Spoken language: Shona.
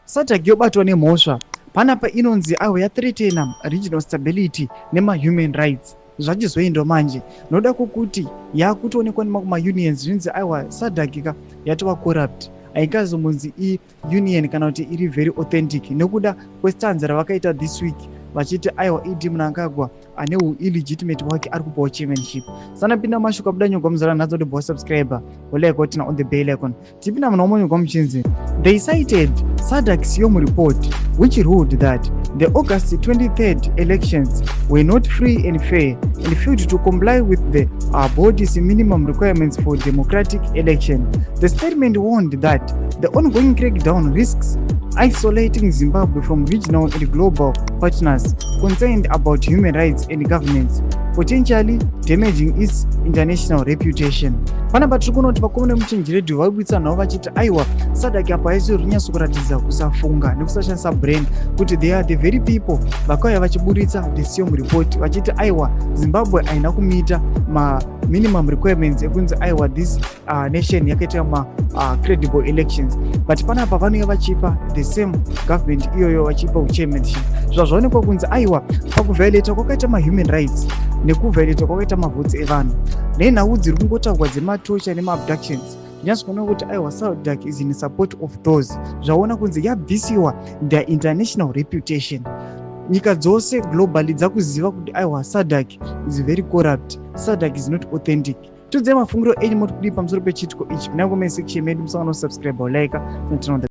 SADC yobatwa nemhosva panapa inonzi aiwa yathreatena regional stability nema-human rights. Zvachizoenda manje noda kukuti yakutoonekwa nemaunions zvinzi aiwa SADC yatova corrupt, haingazombonzi union kana kuti iri very authentic nekuda kwestanza ravakaita this week vachiti aiwa Idi Mnangagwa ane illegitimate wake ari kupawo chairmanship. Sanapinda mashuka buda nyogwa muzara nadzo kuti subscriber oleka kuti on the bell icon tipinda muna umwe nyogwa muchinzi they cited SADC's Yom report which ruled that the August 23rd elections were not free and fair and failed to comply with the body's minimum requirements for democratic election. The statement warned that the ongoing crackdown risks isolating Zimbabwe from regional and global partners concerned about human rights and governance, potentially damaging its international reputation. Panapa tiri kuona kuti vakomana muchenjeredzo vaibudisa navo vachiti aiwa SADC apa yaisiri kunyatsokuratidza kusafunga nekusashandisa brain kuti they are the very people vakauya vachiburitsa the Yom report vachiti aiwa Zimbabwe haina kumita minimum requirements ekunzi aiwa this nation yakaita credible elections, but panapa vanouya vachipa the same government iyoyo vachipa chairmanship. Zvazvaonekwa kunzi aiwa pakuviolata kwakaita human rights nekuviolata kwakaita mavhotsi evanhu nenhau dziri kungotaurwa dzematorture nemaabductions zvinyatsikuona kuti aiwa SADC is in support of those. Zvaona kunzi yabvisiwa the international reputation. Nyika dzose globally dzakuziva kuti aiwa SADC is very corrupt, SADC is not authentic. Tudzai mafungiro enyu moti kudii pamusoro pechitiko ichi. Kuna comment section medu musangano subscribe or like.